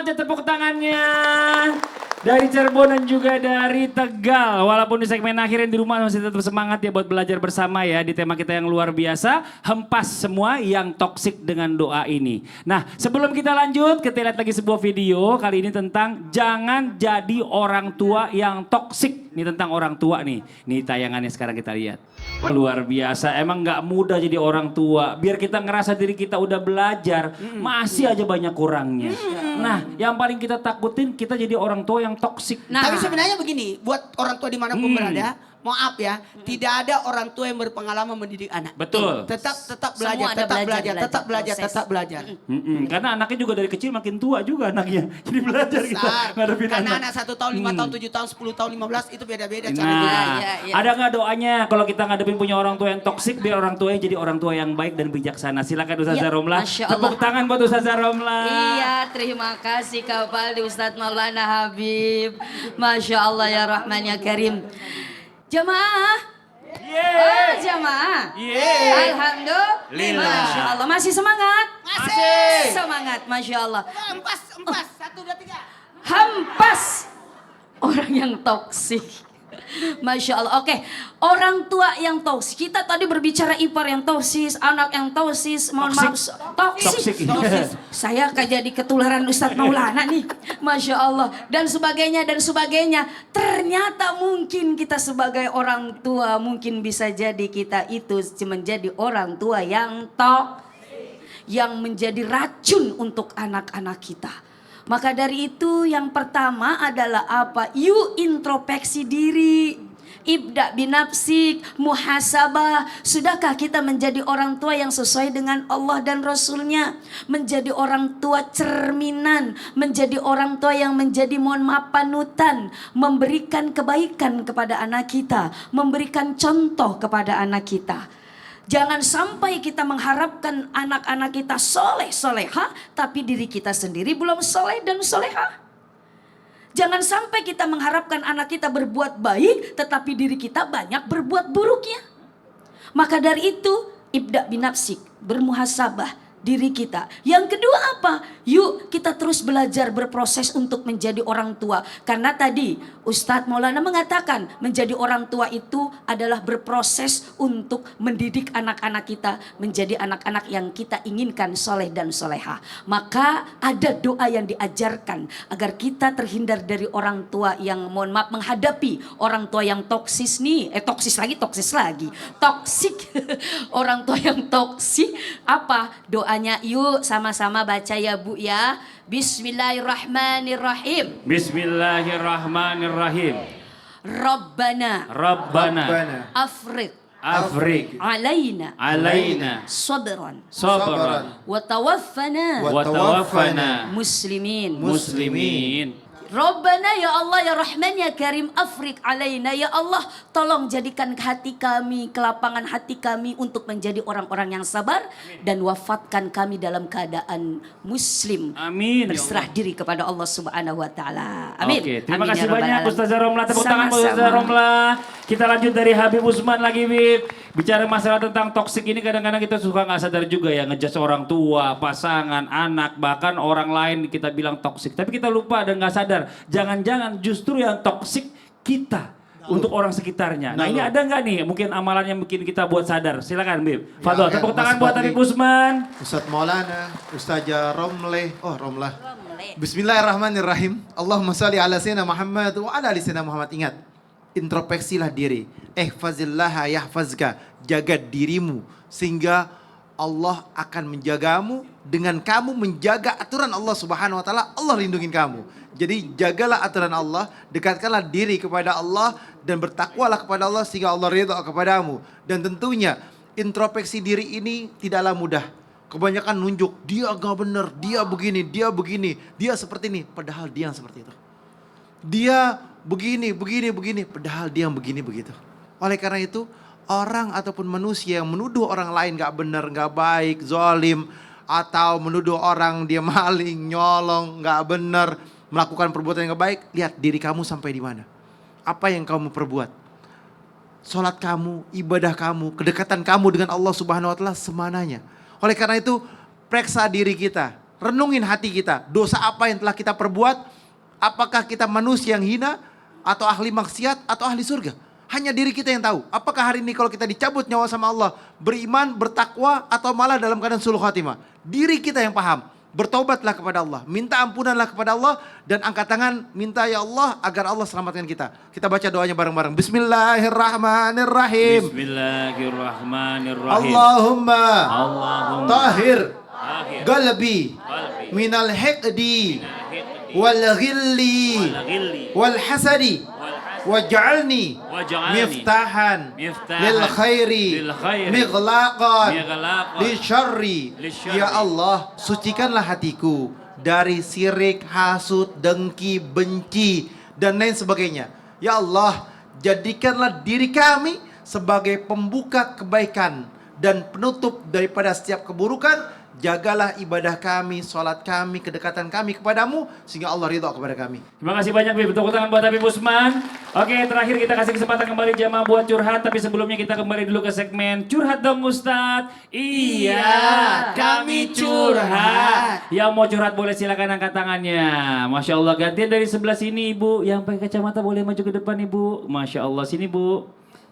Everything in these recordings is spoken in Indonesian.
semangat ya tepuk tangannya. Dari Cirebon dan juga dari Tegal. Walaupun di segmen akhir yang di rumah masih tetap semangat ya buat belajar bersama ya. Di tema kita yang luar biasa. Hempas semua yang toksik dengan doa ini. Nah sebelum kita lanjut kita lihat lagi sebuah video. Kali ini tentang jangan jadi orang tua yang toksik. Ini tentang orang tua nih. Ini tayangannya sekarang kita lihat. Luar biasa, emang gak mudah jadi orang tua. Biar kita ngerasa diri kita udah belajar, masih aja banyak kurangnya. Nah, yang paling kita takutin kita jadi orang tua yang toksik. Nah, tapi sebenarnya begini, buat orang tua dimanapun berada, maaf ya, tidak ada orang tua yang berpengalaman mendidik anak. Betul. Tetap belajar, tetap belajar. Karena anaknya juga dari kecil makin tua juga anaknya. Jadi belajar kita ngadepin Karena anak. 1 tahun, 5 tahun, 7 tahun, 10 tahun, 15 itu beda-beda cara Nah, didik. ada nggak doanya kalau kita ngadepin punya orang tua yang toksik biar orang tuanya jadi orang tua yang baik dan bijaksana. Silakan Ustazah Ya, Romlah. Masya Allah. Tepuk tangan buat Ustazah Romlah. Iya, terima kasih Kapal di Ustadz Maulana Habib. Masya Allah ya Rahman ya Karim. Jamaah. Oh, jamaah. Alhamdulillah. Masya Allah. Masih semangat? Masih. Semangat, Masya Allah. Empas, 1, 2, 3. Hampas orang yang toksik. Masya Allah. Oke, orang tua yang toksik. Kita tadi berbicara ipar yang toksis, anak yang toksis. Mohon maaf, toksik. Saya kayak jadi ketularan Ustadz Maulana nih. Masya Allah. Dan sebagainya, dan sebagainya. Ternyata mungkin kita sebagai orang tua, mungkin bisa jadi kita itu menjadi orang tua yang yang menjadi racun untuk anak-anak kita. Maka dari itu yang pertama adalah apa? You introspeksi diri. Ibda binafsik, muhasabah. Sudahkah kita menjadi orang tua yang sesuai dengan Allah dan Rasulnya? Menjadi orang tua cerminan. Menjadi orang tua yang menjadi mohon maaf panutan. Memberikan kebaikan kepada anak kita. Memberikan contoh kepada anak kita. Jangan sampai kita mengharapkan anak-anak kita soleh, soleha, tapi diri kita sendiri belum soleh dan soleha. Jangan sampai kita mengharapkan anak kita berbuat baik, tetapi diri kita banyak berbuat buruknya. Maka dari itu, ibda binafsik, bermuhasabah diri kita. Yang kedua apa? Yuk kita terus belajar berproses untuk menjadi orang tua. Karena tadi Ustadz Maulana mengatakan menjadi orang tua itu adalah berproses untuk mendidik anak-anak kita menjadi anak-anak yang kita inginkan soleh dan soleha. Maka ada doa yang diajarkan agar kita terhindar dari orang tua yang mohon maaf menghadapi orang tua yang toksis nih. Toksis lagi. Toksik. Orang tua yang toksik apa? Doanya yuk sama-sama baca ya Bu ya. Bismillahirrahmanirrahim. Bismillahirrahmanirrahim. Rabbana Afriq alaina sabran wa tawaffana muslimin. Rabbana ya Allah ya Rahman ya Karim Afriq alaina ya Allah, tolong jadikan hati kami, kelapangan hati kami untuk menjadi orang-orang yang sabar dan wafatkan kami dalam keadaan muslim. Amin. Berserah diri kepada Allah Subhanahu wa taala. Amin. Oke, terima Amin, kasih ya Rabbal banyak Alamin. Ustazah Romlah. Tepuk tangan buat Ustazah Sama-sama. Romlah. Kita lanjut dari Habib Usman lagi, Bib. Bicara masalah tentang toksik ini kadang-kadang kita suka nggak sadar juga ya, ngejudge orang tua, pasangan, anak, bahkan orang lain kita bilang toksik. Tapi kita lupa dan nggak sadar. Jangan-jangan justru yang toksik kita untuk orang sekitarnya. Nah ini ada nggak nih mungkin amalan yang bikin kita buat sadar? Silakan Bib. Fadol, tepuk tangan buat Habib Usman. Ustadz Maulana, Ustazah Romlah. Bismillahirrahmanirrahim. Allahumma salli ala sayyidina Muhammad wa ala ali sayyidina Muhammad. Ingat, introspeksilah diri. Ihfazillaha yahfazka. Jaga dirimu sehingga Allah akan menjagamu. Dengan kamu menjaga aturan Allah Subhanahu wa taala, Allah lindungi kamu. Jadi jagalah aturan Allah, dekatkanlah diri kepada Allah dan bertakwalah kepada Allah sehingga Allah ridha kepadamu. Dan tentunya introspeksi diri ini tidaklah mudah. Kebanyakan nunjuk, dia gak benar, dia begini, dia seperti ini. Padahal dia yang seperti itu. Dia begini, padahal dia yang begini, begitu. Oleh karena itu, orang ataupun manusia yang menuduh orang lain gak benar, gak baik, zalim, atau menuduh orang dia maling, nyolong, gak benar, melakukan perbuatan yang gak baik, lihat diri kamu sampai di mana. Apa yang kamu perbuat? Salat kamu, ibadah kamu, kedekatan kamu dengan Allah Subhanahu wa taala semananya. Oleh karena itu, periksa diri kita. renungin hati kita. Dosa apa yang telah kita perbuat? Apakah kita manusia yang hina? Atau ahli maksiat? Atau ahli surga? Hanya diri kita yang tahu. Apakah hari ini kalau kita dicabut nyawa sama Allah, beriman, bertakwa, atau malah dalam keadaan suluh khatimah? Diri kita yang paham. Bertobatlah kepada Allah, minta ampunanlah kepada Allah, dan angkat tangan minta ya Allah agar Allah selamatkan kita. Kita baca doanya bareng-bareng. Bismillahirrahmanirrahim. Bismillahirrahmanirrahim. Allahumma Allahumma tahir tahir qalbi qalbi minal hiqdi hikdi wal ghilli wal ghilli wal hasadi wal hasad waj'alni waj'alni miftahan miftahan lil khairi lil khairi mighlaqan mighlaqan li syarri. lisyarri. Ya Allah, sucikanlah hatiku dari sirik, hasud, dengki, benci dan lain sebagainya. Ya Allah, jadikanlah diri kami sebagai pembuka kebaikan dan penutup daripada setiap keburukan. Jagalah ibadah kami, sholat kami, kedekatan kami kepadamu, sehingga Allah ridha kepada kami. Terima kasih banyak Bib. Tepuk tangan buat Habib Usman. Oke, terakhir kita kasih kesempatan kembali jamaah buat curhat. Tapi sebelumnya kita kembali dulu ke segmen Curhat dong Ustadz. Iya, kami curhat. Yang mau curhat boleh silakan angkat tangannya. Masya Allah, gantian dari sebelah sini Ibu. Yang pakai kacamata boleh maju ke depan Ibu. Masya Allah, sini Bu.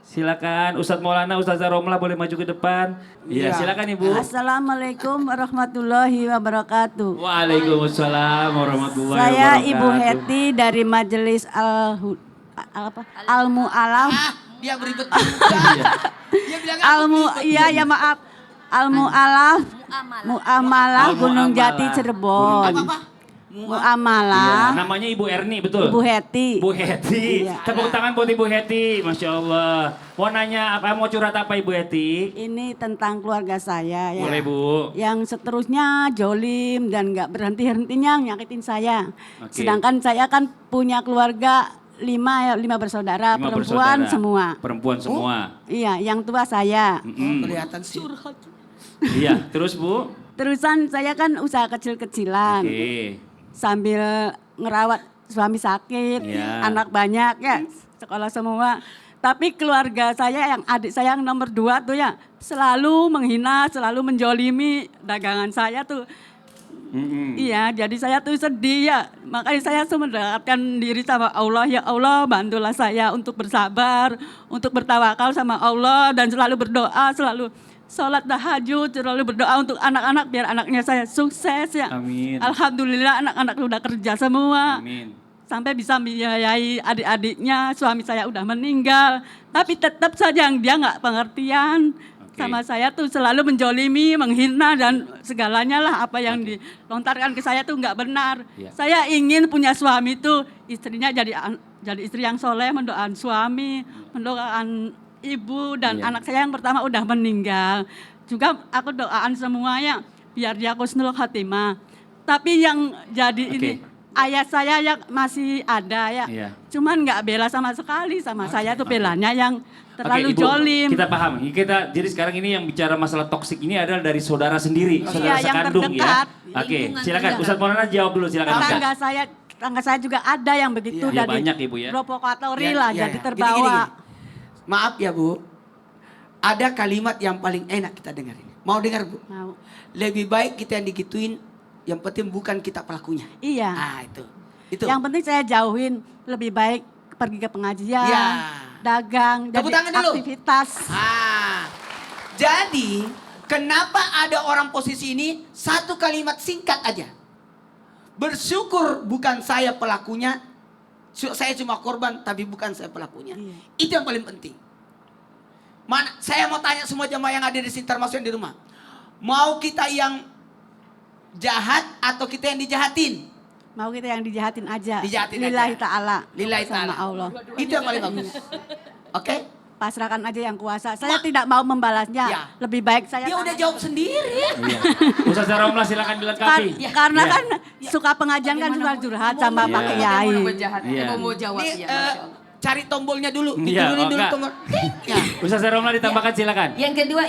Silakan Ustadz Maulana, Ustazah Romlah boleh maju ke depan. Iya, silakan Ibu. Assalamualaikum warahmatullahi wabarakatuh. Waalaikumsalam warahmatullahi Saya wabarakatuh. Ibu Heti dari Majelis Al-Mu'alaf. Dia beribet juga. Dia bilang Ya maaf. Al-Mu'alaf Mu'amalah Gunung Jati Cirebon. apa? Mu'amalah. Iya, namanya Ibu Erni, betul? Ibu Heti. Bu Heti. Iya. Tepuk tangan buat Ibu Heti. Masya Allah. Mau nanya apa, mau curhat apa Ibu Heti? Ini tentang keluarga saya ya. Boleh Bu. Yang seterusnya jolim dan nggak berhenti-hentinya nyakitin saya. Oke. Sedangkan saya kan punya keluarga lima bersaudara, 5 perempuan bersaudara. semua. Perempuan semua. Iya, yang tua saya. Mm-mm. Kelihatan sih. Iya, terus Bu? Terusan saya kan usaha kecil-kecilan Oke. sambil ngerawat suami sakit, Iya. anak banyak ya, sekolah semua. Tapi keluarga saya yang adik saya yang nomor 2 tuh ya selalu menghina, selalu menjolimi dagangan saya tuh. Mm-mm. Iya, jadi saya tuh sedih ya. Makanya saya mendekatkan diri sama Allah. Ya Allah, bantulah saya untuk bersabar, untuk bertawakal sama Allah dan selalu berdoa, selalu sholat tahajud, selalu berdoa untuk anak-anak biar anaknya saya sukses ya. Amin. Alhamdulillah anak-anak udah kerja semua. Amin. Sampai bisa membiayai adik-adiknya, suami saya udah meninggal. Tapi tetap saja dia nggak pengertian. Oke. Sama saya tuh selalu menjolimi, menghina dan segalanya lah apa yang dilontarkan ke saya tuh nggak benar. Iya. Saya ingin punya suami tuh istrinya jadi istri yang soleh, mendoakan suami, mendoakan ibu dan Iya. anak saya yang pertama udah meninggal. Juga aku doakan semuanya biar dia husnul khatimah. Tapi yang jadi Oke. ini ayah saya yang masih ada ya. Iya. Cuman nggak bela sama sekali sama saya tuh belanya yang terlalu Oke, Ibu, jolim. kita paham. Jadi sekarang ini yang bicara masalah toksik ini adalah dari saudara sendiri, saudara Iya, yang sekandung terdekat. ya. Oke, silakan Ustadz Maulana jawab dulu, silakan. Tetangga saya juga ada yang begitu Iya, dari banyak, Ibu, ya. provokatori Ya, lah ya, jadi ya. terbawa. Gini. Maaf ya Bu, ada kalimat yang paling enak kita dengar ini. Mau dengar Bu? Mau. Lebih baik kita yang digituin, yang penting bukan kita pelakunya. Iya. Ah itu. Yang penting saya jauhin, lebih baik pergi ke pengajian, Ya. dagang, Tepuk jadi tangan dulu. aktivitas. Jadi kenapa ada orang posisi ini satu kalimat singkat aja. Bersyukur bukan saya pelakunya, saya cuma korban tapi bukan saya pelakunya. Iya. Itu yang paling penting. Saya mau tanya semua jamaah yang ada di sini termasuk yang di rumah. Mau kita yang jahat atau kita yang dijahatin? Mau kita yang dijahatin aja. Dijahatin Lillahi aja. ta'ala. Lillahi Sama ta'ala. Allah. Itu yang paling bagus. Oke? Pasrahkan aja yang kuasa. Saya tidak mau membalasnya. Ya. Lebih baik saya Dia udah jawab sendiri. Iya. Ustazah Romlah silakan dilengkapi. Karena Iya. kan suka pengajian kan suka curhat sama Iya. Pak Kiai. Iya. Mau jawab Ini ya, Masya Allah. cari tombolnya dulu, Iya, diturunin dulu enggak. tombol. Ya. Ustazah Romlah ditambahkan silakan. Yang kedua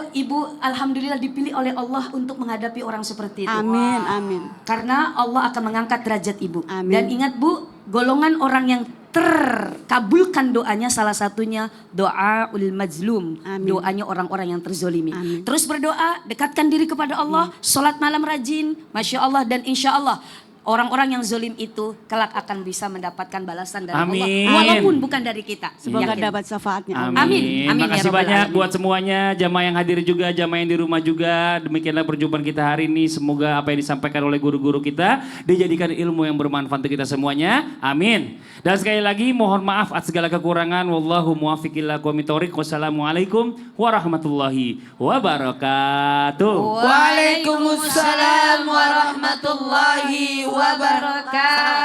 ibu alhamdulillah dipilih oleh Allah untuk menghadapi orang seperti itu. Amin, amin. Karena Allah akan mengangkat derajat ibu. Amin. Dan ingat Bu, golongan orang yang terkabulkan doanya, salah satunya doaul mazlum, Amin. doanya orang-orang yang terzolimi. Amin. Terus berdoa, dekatkan diri kepada Allah, sholat malam rajin, Masya Allah, dan insya Allah orang-orang yang zolim itu kelak akan bisa mendapatkan balasan dari Amin. Allah, walaupun bukan dari kita. Semoga Yakin. dapat syafaatnya. Amin. Amin, ya Makasih Rabbal banyak Alamin. buat semuanya, jamaah yang hadir juga, jamaah yang di rumah juga. Demikianlah perjumpaan kita hari ini. Semoga apa yang disampaikan oleh guru-guru kita dijadikan ilmu yang bermanfaat untuk kita semuanya. Amin. Dan sekali lagi mohon maaf atas segala kekurangan. Wallahu muwaffiq ila aqwamit thoriq. Wassalamualaikum warahmatullahi wabarakatuh. Waalaikumsalam warahmatullahi wabarakatuh.